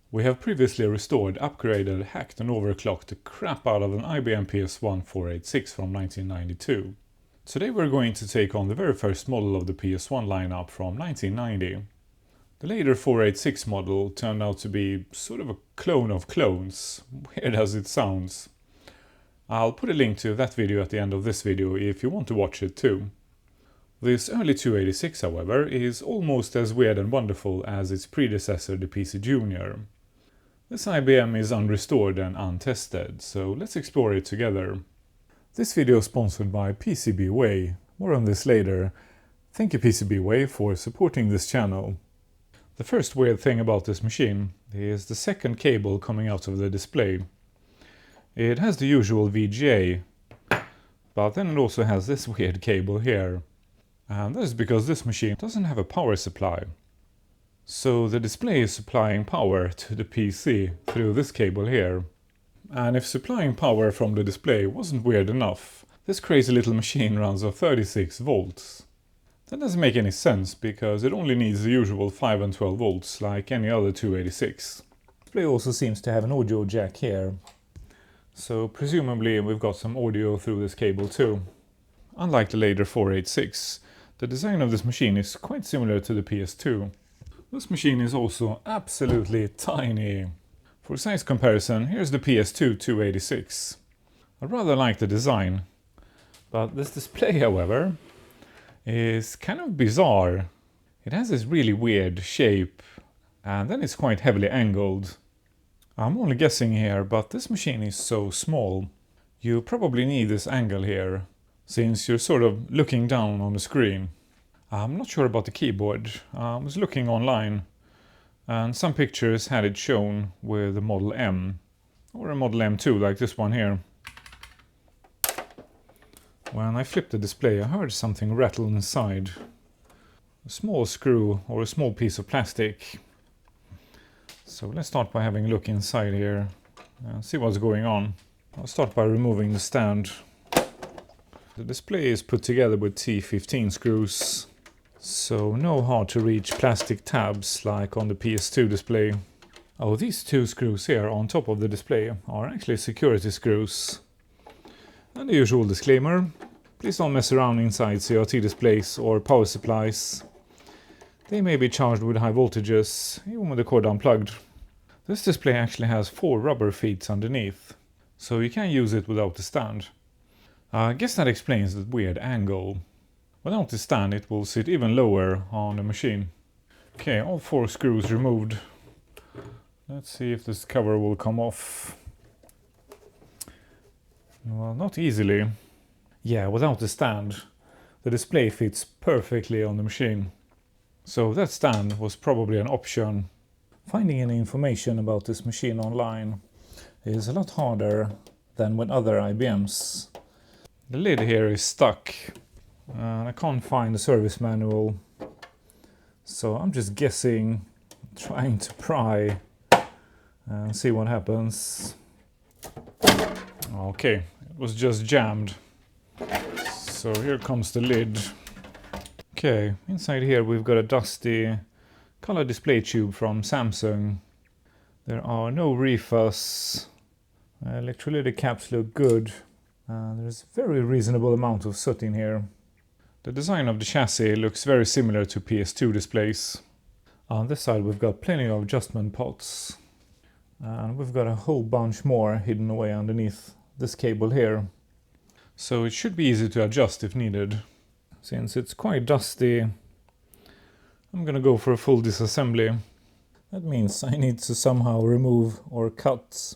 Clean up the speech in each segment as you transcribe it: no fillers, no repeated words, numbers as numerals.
We have previously restored, upgraded, hacked and overclocked the crap out of an IBM PS1 486 from 1992. Today we're going to take on the very first model of the PS1 lineup from 1990. The later 486 model turned out to be sort of a clone of clones, weird as it sounds. I'll put a link to that video at the end of this video if you want to watch it too. This early 286, however, is almost as weird and wonderful as its predecessor, the PC Junior. This IBM is unrestored and untested, so let's explore it together. This video is sponsored by PCBWay, more on this later. Thank you PCBWay for supporting this channel. The first weird thing about this machine is the second cable coming out of the display. It has the usual VGA, but then it also has this weird cable here. And that is because this machine doesn't have a power supply. So the display is supplying power to the PC through this cable here. And if supplying power from the display wasn't weird enough, this crazy little machine runs on 36 volts. That doesn't make any sense because it only needs the usual 5 and 12 volts like any other 286. The display also seems to have an audio jack here. So presumably we've got some audio through this cable too. Unlike the later 486, the design of this machine is quite similar to the PS2. This machine is also absolutely tiny. For size comparison, here's the PS2 286. I rather like the design, but this display, however, is kind of bizarre. It has this really weird shape, and then it's quite heavily angled. I'm only guessing here, but this machine is so small. You probably need this angle here, since you're sort of looking down on the screen. I'm not sure about the keyboard. I was looking online and some pictures had it shown with the Model M or a Model M2 like this one here. When I flipped the display I heard something rattle inside. A small screw or a small piece of plastic. So let's start by having a look inside here and see what's going on. I'll start by removing the stand. The display is put together with T15 screws, so no hard to reach plastic tabs like on the PS2 display. Oh, these two screws here on top of the display are actually security screws. And the usual disclaimer, please don't mess around inside CRT displays or power supplies. They may be charged with high voltages, even with the cord unplugged. This display actually has 4 rubber feet underneath, so you can use it without the stand. I guess that explains the weird angle. Without the stand it will sit even lower on the machine. Okay, all 4 screws removed. Let's see if this cover will come off. Well, not easily. Yeah, without the stand, the display fits perfectly on the machine. So that stand was probably an option. Finding any information about this machine online is a lot harder than with other IBMs. The lid here is stuck and I can't find the service manual, so I'm just guessing, trying to pry and see what happens. Okay, it was just jammed. So here comes the lid. Okay, inside here we've got a dusty color display tube from Samsung. There are no refus. Electrolytic caps look good. There's a very reasonable amount of soot in here. The design of the chassis looks very similar to PS2 displays. On this side we've got plenty of adjustment pots. And we've got a whole bunch more hidden away underneath this cable here. So it should be easy to adjust if needed. Since it's quite dusty, I'm gonna go for a full disassembly. That means I need to somehow remove or cut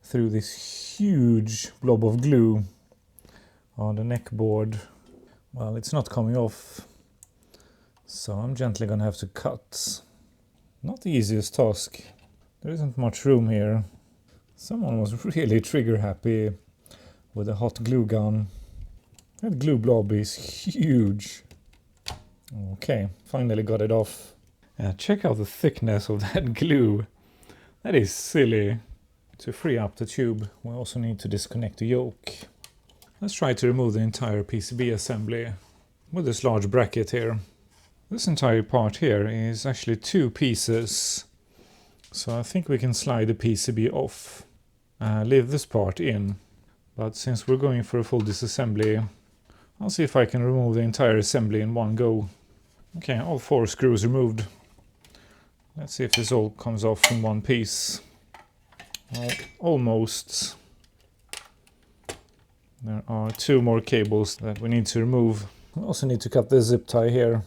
through this huge blob of glue on the neck board. Well, it's not coming off, so I'm gently gonna have to cut. Not the easiest task. There isn't much room here. Someone was really trigger happy with a hot glue gun. That glue blob is huge. Okay, finally got it off. Check out the thickness of that glue. That is silly. To free up the tube, we also need to disconnect the yoke. Let's try to remove the entire PCB assembly with this large bracket here. This entire part here is actually 2 pieces So I think we can slide the PCB off, leave this part in, but since we're going for a full disassembly, I'll see if I can remove the entire assembly in one go. Okay, all 4 screws removed. Let's see if this all comes off in one piece. Well, almost. There are 2 more cables that we need to remove. We also need to cut the zip tie here.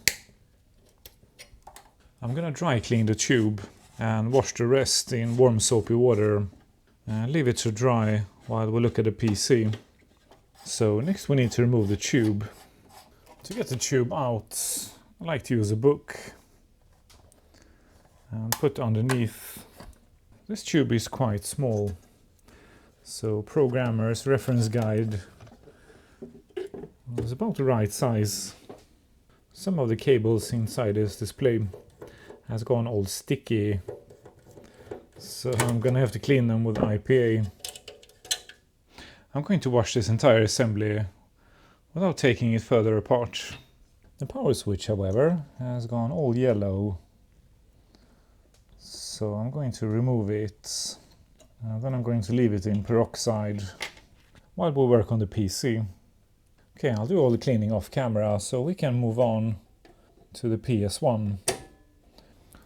I'm gonna dry clean the tube and wash the rest in warm soapy water and leave it to dry while we look at the PC. So next we need to remove the tube. To get the tube out, I like to use a book and put underneath. This tube is quite small, so programmer's reference guide was about the right size. Some of the cables inside this display has gone all sticky, so I'm gonna have to clean them with IPA. I'm going to wash this entire assembly without taking it further apart. The power switch, however, has gone all yellow, so I'm going to remove it, and then I'm going to leave it in peroxide while we work on the PC. Okay, I'll do all the cleaning off camera so we can move on to the PS1.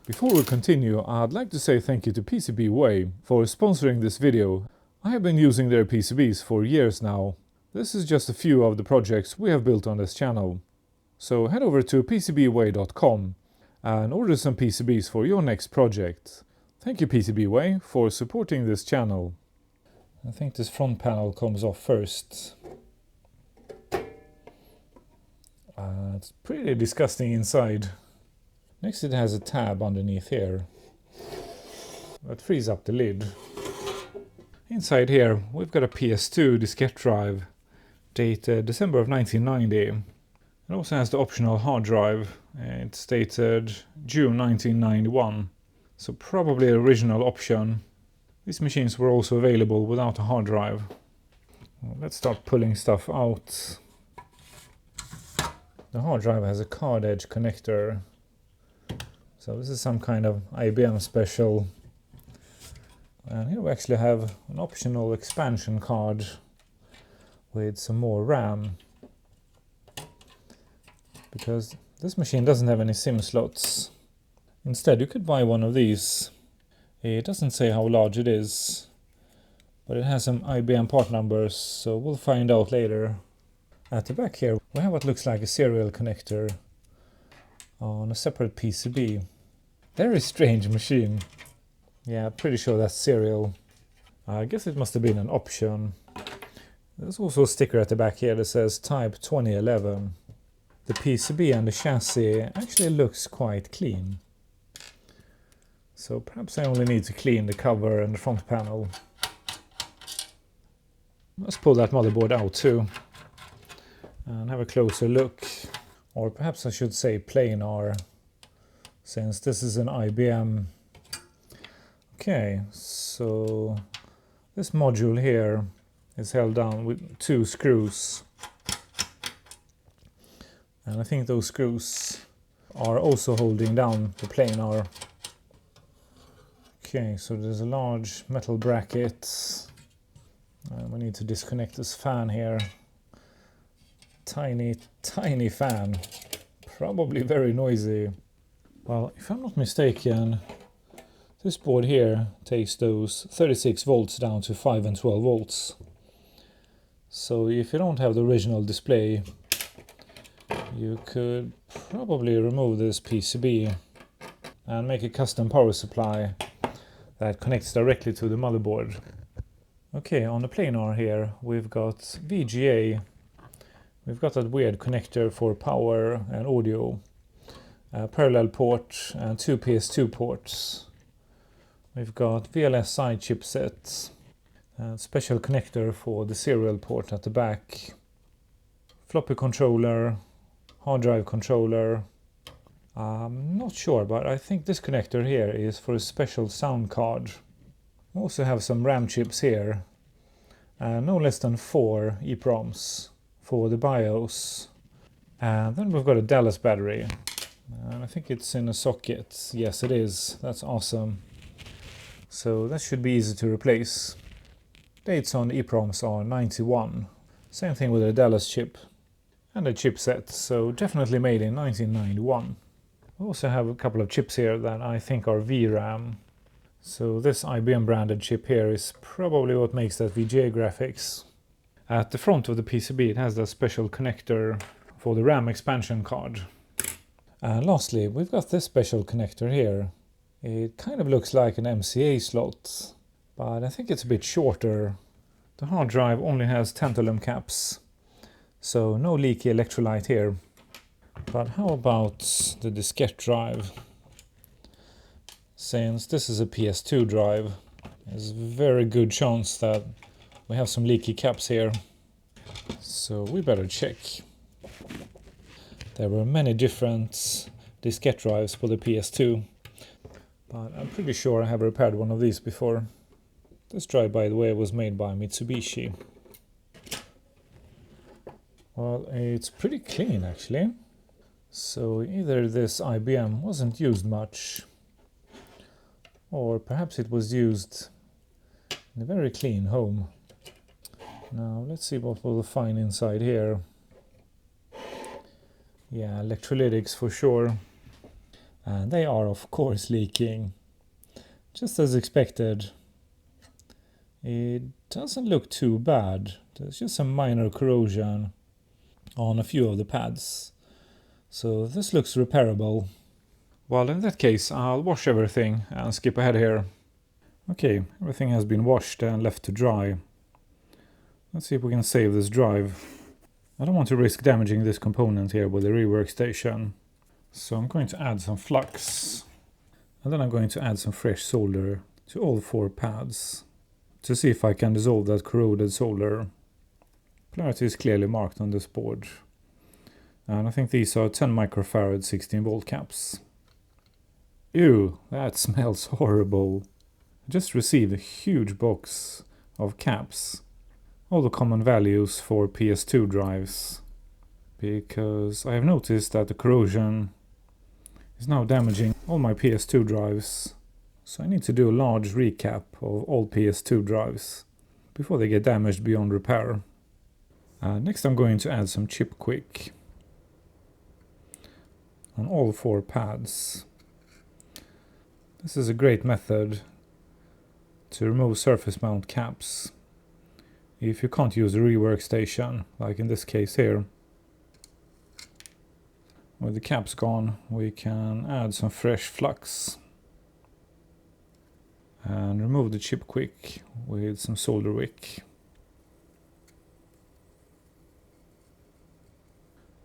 Before we continue, I'd like to say thank you to PCBWay for sponsoring this video. I have been using their PCBs for years now. This is just a few of the projects we have built on this channel. So head over to PCBWay.com and order some PCBs for your next project. Thank you PCBWay for supporting this channel. I think this front panel comes off first. It's pretty disgusting inside. Next it has a tab underneath here that frees up the lid. Inside here we've got a PS2 diskette drive dated December of 1990. It also has the optional hard drive. It's dated June 1991, so probably an original option. These machines were also available without a hard drive. Well, let's start pulling stuff out. The hard drive has a card edge connector. So this is some kind of IBM special. And here we actually have an optional expansion card with some more RAM. Because this machine doesn't have any SIM slots. Instead you could buy one of these. It doesn't say how large it is, but it has some IBM part numbers, so we'll find out later. At the back here we have what looks like a serial connector on a separate PCB. Very strange machine. Yeah, pretty sure that's serial. I guess it must have been an option. There's also a sticker at the back here that says Type 2011. The PCB and the chassis actually looks quite clean. So perhaps I only need to clean the cover and the front panel. Let's pull that motherboard out too and have a closer look. Or perhaps I should say planar, since this is an IBM. Okay, so this module here is held down with 2 screws. And I think those screws are also holding down the planar. Okay, so there's a large metal bracket. We need to disconnect this fan here. Tiny fan. Probably very noisy. Well, if I'm not mistaken, this board here takes those 36 volts down to 5 and 12 volts. So if you don't have the original display, you could probably remove this PCB and make a custom power supply that connects directly to the motherboard. Okay, on the planar here we've got VGA. We've got that weird connector for power and audio, a parallel port and 2 PS2 ports. We've got VLSI chipsets, a special connector for the serial port at the back, floppy controller, hard drive controller. I'm not sure, but I think this connector here is for a special sound card. We also have some RAM chips here, and no less than 4 EEPROMs for the BIOS. And then we've got a Dallas battery, and I think it's in a socket. Yes, it is. That's awesome. so that should be easy to replace. Dates on the EPROMs are 91. Same thing with the Dallas chip and the chipset, so definitely made in 1991. We also have a couple of chips here that I think are VRAM. So this IBM branded chip here is probably what makes that VGA graphics. At the front of the PCB it has that special connector for the RAM expansion card. And lastly, we've got this special connector here. It kind of looks like an MCA slot, but I think it's a bit shorter. The hard drive only has tantalum caps, so no leaky electrolyte here. But how about the diskette drive? Since this is a PS2 drive, there's a very good chance that we have some leaky caps here. So we better check. There were many different diskette drives for the PS2, but I'm pretty sure I have repaired one of these before. This drive, by the way, was made by Mitsubishi. Well, it's pretty clean actually. So either this IBM wasn't used much, or perhaps it was used in a very clean home. Now let's see what we'll find inside here. Yeah, electrolytics for sure. And they are of course leaking, just as expected. It doesn't look too bad. There's just some minor corrosion on a few of the pads. So this looks repairable. Well, in that case I'll wash everything and skip ahead here. Okay, everything has been washed and left to dry. Let's see if we can save this drive. I don't want to risk damaging this component here with the rework station. So I'm going to add some flux. And then I'm going to add some fresh solder to all 4 pads to see if I can dissolve that corroded solder. Polarity is clearly marked on this board. And I think these are 10 microfarad 16 volt caps. Ew, that smells horrible. I just received a huge box of caps. All the common values for PS2 drives, because I have noticed that the corrosion is now damaging all my PS2 drives, so I need to do a large recap of all PS2 drives before they get damaged beyond repair. Next I'm going to add some chip quick on all 4 pads. This is a great method to remove surface mount caps if you can't use a rework station, like in this case here. With the caps gone, we can add some fresh flux and remove the chip quick with some solder wick.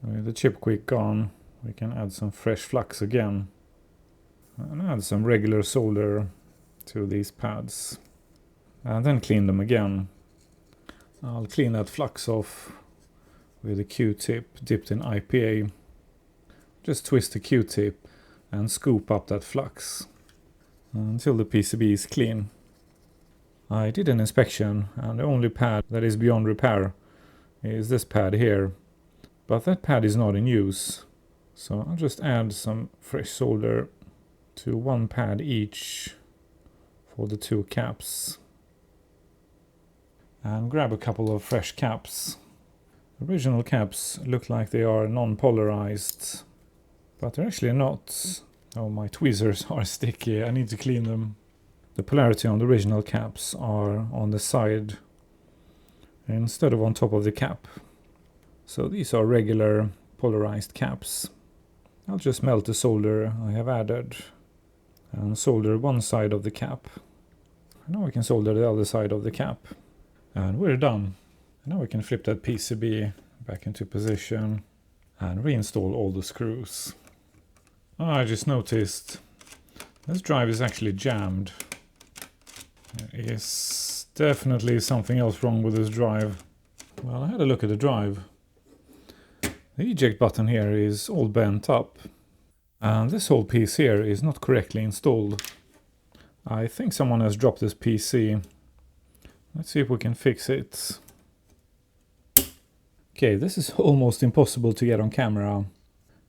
With the chip quick gone, we can add some fresh flux again and add some regular solder to these pads and then clean them again. I'll clean that flux off with a Q-tip dipped in IPA. Just twist the Q-tip and scoop up that flux until the PCB is clean. I did an inspection and the only pad that is beyond repair is this pad here, but that pad is not in use. So I'll just add some fresh solder to 1 pad each for the 2 caps. And grab a couple of fresh caps. Original caps look like they are non-polarized, but they're actually not. Oh, my tweezers are sticky, I need to clean them. The polarity on the original caps are on the side instead of on top of the cap. So these are regular polarized caps. I'll just melt the solder I have added and solder one side of the cap. Now we can solder the other side of the cap. And we're done. Now we can flip that PCB back into position and reinstall all the screws. Oh, I just noticed this drive is actually jammed. There is definitely something else wrong with this drive. Well, I had a look at the drive. The eject button here is all bent up. And this whole piece here is not correctly installed. I think someone has dropped this PC. Let's see if we can fix it. Okay, this is almost impossible to get on camera.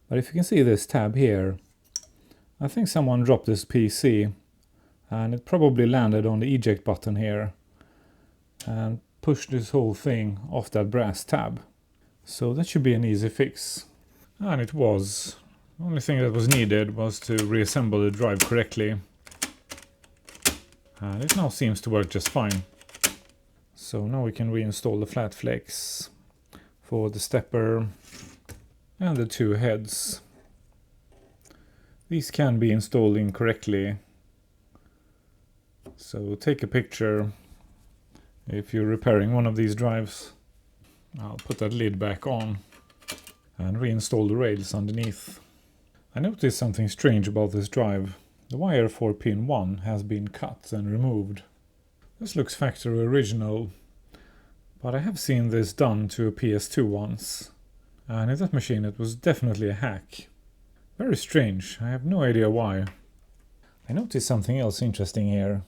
But if you can see this tab here, I think someone dropped this PC and it probably landed on the eject button here and pushed this whole thing off that brass tab. So that should be an easy fix. And it was. The only thing that was needed was to reassemble the drive correctly. And it now seems to work just fine. So now we can reinstall the flat flex for the stepper and the two heads. These can be installed incorrectly. So take a picture if you're repairing one of these drives. I'll put that lid back on and reinstall the rails underneath. I noticed something strange about this drive. The wire for pin 1 has been cut and removed. This looks factory original, but I have seen this done to a PS2 once, and in that machine it was definitely a hack. Very strange, I have no idea why. I noticed something else interesting here.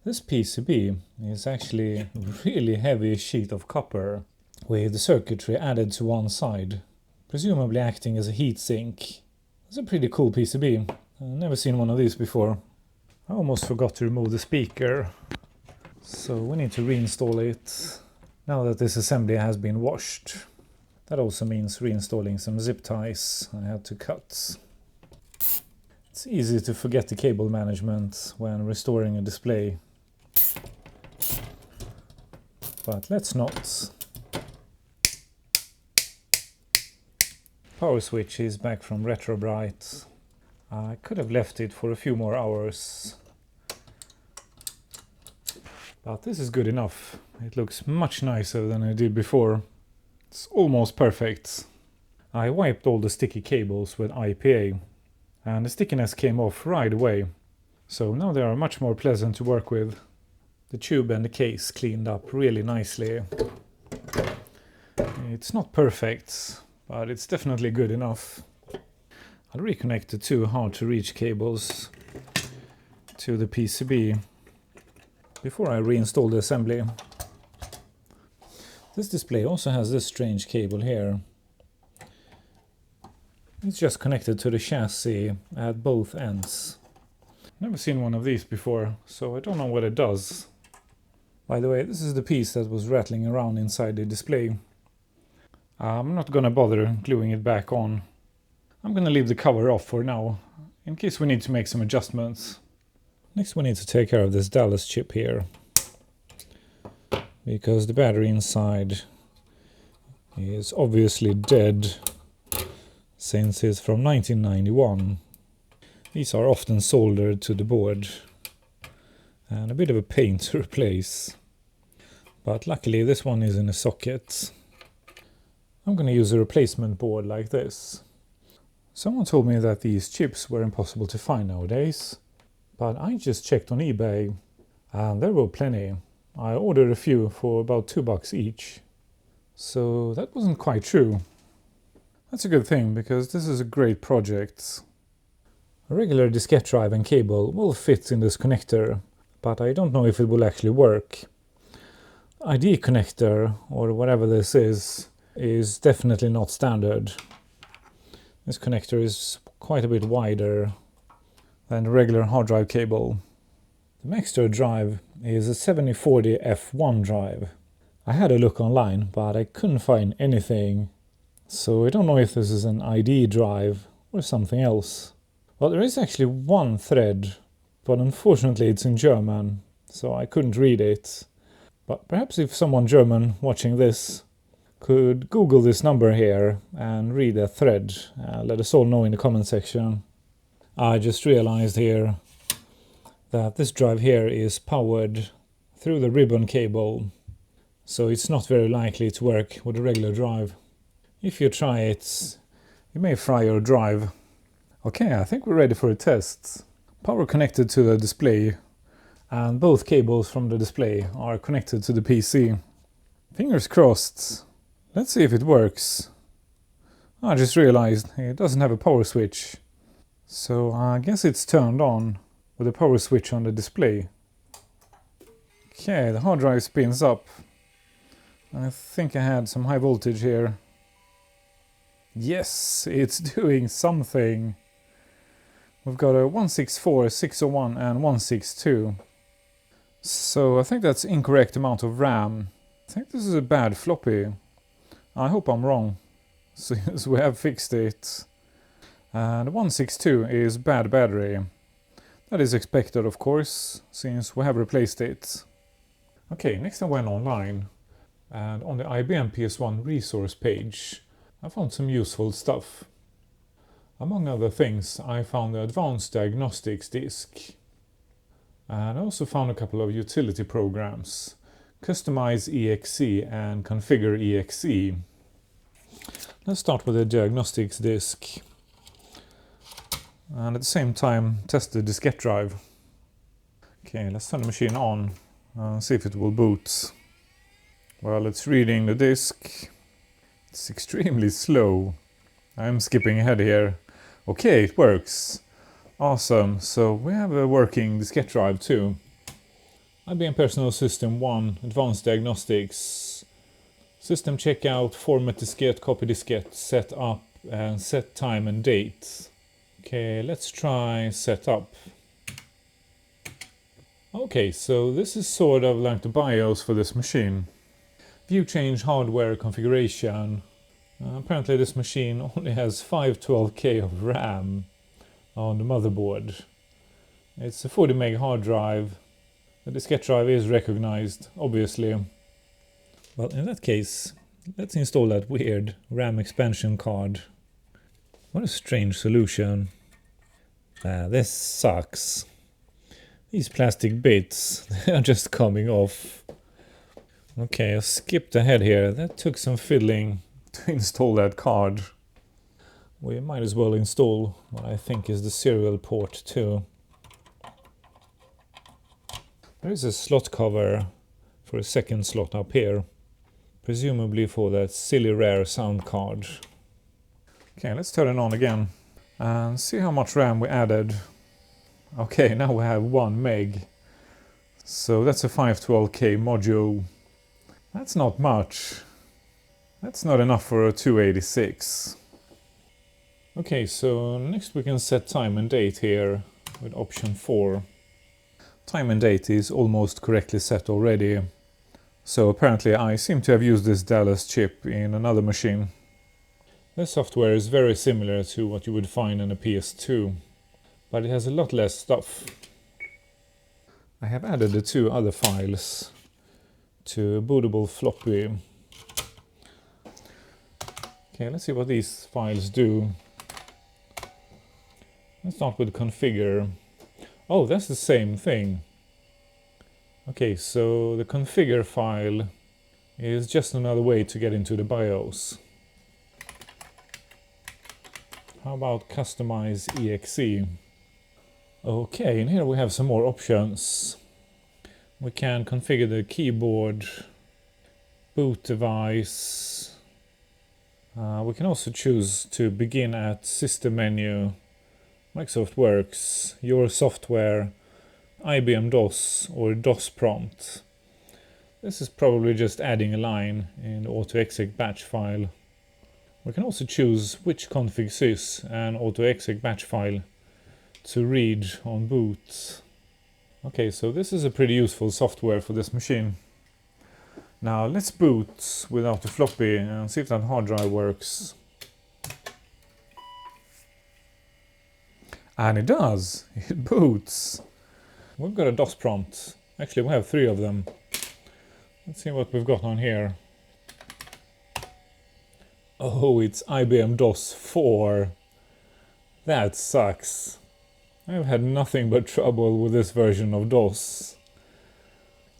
This PCB is actually a really heavy sheet of copper with the circuitry added to one side, presumably acting as a heatsink. It's a pretty cool PCB. I've never seen one of these before. I almost forgot to remove the speaker, so we need to reinstall it now that this assembly has been washed. That also means reinstalling some zip ties I had to cut. It's easy to forget the cable management when restoring a display, but let's not. Power switch is back from Retro Bright. I could have left it for a few more hours, but this is good enough. It looks much nicer than I did before. It's almost perfect. I wiped all the sticky cables with IPA, and the stickiness came off right away. So now they are much more pleasant to work with. The tube and the case cleaned up really nicely. It's not perfect, but it's definitely good enough. I'll reconnect the two hard-to-reach cables to the PCB before I reinstall the assembly. This display also has this strange cable here. It's just connected to the chassis at both ends. Never seen one of these before, so I don't know what it does. By the way, this is the piece that was rattling around inside the display. I'm not gonna bother gluing it back on. I'm gonna leave the cover off for now, in case we need to make some adjustments. Next we need to take care of this Dallas chip here, because the battery inside is obviously dead since it's from 1991. These are often soldered to the board and a bit of a pain to replace, but luckily this one is in a socket. I'm gonna use a replacement board like this. Someone told me that these chips were impossible to find nowadays, but I just checked on eBay and there were plenty. I ordered a few for about $2 each, so that wasn't quite true. That's a good thing, because this is a great project. A regular diskette drive and cable will fit in this connector, but I don't know if it will actually work. ID connector, or whatever this is definitely not standard. This connector is quite a bit wider than a regular hard drive cable. The Kester drive is a 7040 F1 drive. I had a look online, but I couldn't find anything, so I don't know if this is an ID drive or something else. Well, there is actually one thread, but unfortunately it's in German, so I couldn't read it. But perhaps if someone German watching this could Google this number here and read that thread, let us all know in the comment section. I just realized here that this drive here is powered through the ribbon cable, so it's not very likely to work with a regular drive. If you try it, you may fry your drive. Okay, I think we're ready for a test. Power connected to the display, and both cables from the display are connected to the PC. Fingers crossed. Let's see if it works. I just realized it doesn't have a power switch, so I guess it's turned on with a power switch on the display. Okay, the hard drive spins up. I think I had some high voltage here. Yes, it's doing something. We've got a 164, 601 and 162. So I think that's incorrect amount of RAM. I think this is a bad floppy. I hope I'm wrong, since we have fixed it. And 162 is bad battery. That is expected, of course, since we have replaced it. Okay, next I went online, and on the IBM PS1 resource page I found some useful stuff. Among other things, I found the Advanced Diagnostics disk. And I also found a couple of utility programs, Customize EXE and Configure EXE. Let's start with the diagnostics disk. And at the same time test the diskette drive. Okay, let's turn the machine on and see if it will boot. Well, it's reading the disk. It's extremely slow. I'm skipping ahead here. Okay, it works. Awesome, so we have a working diskette drive too. IBM Personal System 1, Advanced Diagnostics. System checkout, format diskette, copy diskette, set up, and set time and date. Okay, let's try setup. Okay, so this is sort of like the BIOS for this machine. View change hardware configuration. Apparently this machine only has 512K of RAM on the motherboard. It's a 40 meg hard drive. The diskette drive is recognized, obviously. Well, in that case, let's install that weird RAM expansion card. What a strange solution. This sucks. These plastic bits, they are just coming off. Okay, I skipped ahead here. That took some fiddling to install that card. We might as well install what I think is the serial port too. There is a slot cover for a second slot up here, presumably for that silly rare sound card. Okay, let's turn it on again and see how much RAM we added. Okay, now we have 1 meg. So that's a 512K module. That's not much. That's not enough for a 286. Okay, so next we can set time and date here with option 4. Time and date is almost correctly set already. So apparently I seem to have used this Dallas chip in another machine. The software is very similar to what you would find in a PS2, but it has a lot less stuff. I have added the 2 other files to a bootable floppy. Okay, let's see what these files do. Let's start with configure. Oh, that's the same thing. Okay, so the configure file is just another way to get into the BIOS. How about customize EXE? Okay, and here we have some more options. We can configure the keyboard, boot device. We can also choose to begin at system menu, Microsoft Works, your software, IBM DOS or DOS prompt. This is probably just adding a line in the AUTOEXEC batch file. We can also choose which config sys and AUTOEXEC batch file to read on boot. Okay, so this is a pretty useful software for this machine. Now let's boot without the floppy and see if that hard drive works. And it does! It boots! We've got a DOS prompt. Actually, we have 3 of them. Let's see what we've got on here. Oh, it's IBM DOS 4. That sucks. I've had nothing but trouble with this version of DOS.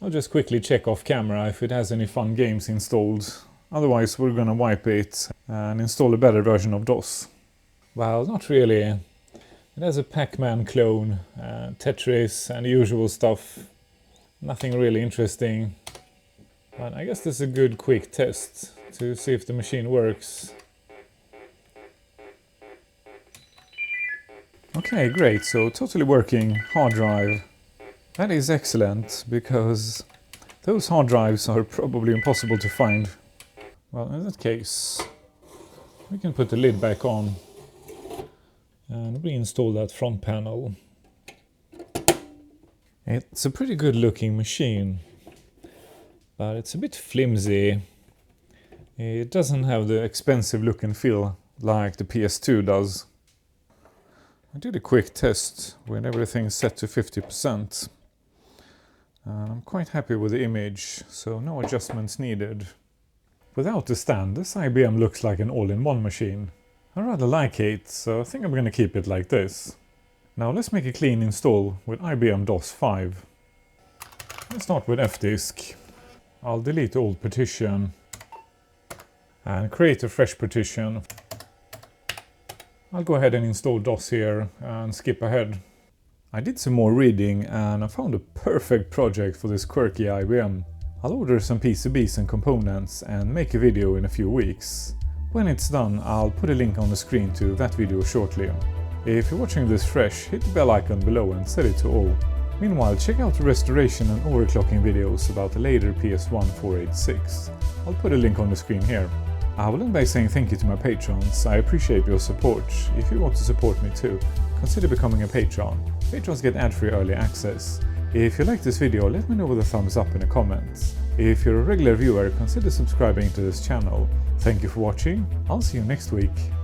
I'll just quickly check off camera if it has any fun games installed. Otherwise we're gonna wipe it and install a better version of DOS. Well, not really. It has a Pac-Man clone, Tetris and the usual stuff. Nothing really interesting. But I guess this is a good quick test to see if the machine works. Okay, great, so totally working hard drive. That is excellent, because those hard drives are probably impossible to find. Well, in that case, we can put the lid back on and reinstall that front panel. It's a pretty good looking machine, but it's a bit flimsy. It doesn't have the expensive look and feel like the PS2 does. I did a quick test when everything set to 50%. I'm quite happy with the image, so no adjustments needed. Without the stand, this IBM looks like an all-in-one machine. I rather like it, so I think I'm going to keep it like this. Now let's make a clean install with IBM DOS 5. Let's start with F-disk. I'll delete the old partition and create a fresh partition. I'll go ahead and install DOS here and skip ahead. I did some more reading and I found a perfect project for this quirky IBM. I'll order some PCBs and components and make a video in a few weeks. When it's done, I'll put a link on the screen to that video shortly. If you're watching this fresh, hit the bell icon below and set it to all. Meanwhile, check out the restoration and overclocking videos about the later PS1 486. I'll put a link on the screen here. I will end by saying thank you to my patrons. I appreciate your support. If you want to support me too, consider becoming a patron. Patrons get ad-free early access. If you like this video, let me know with a thumbs up in the comments. If you're a regular viewer, consider subscribing to this channel. Thank you for watching. I'll see you next week.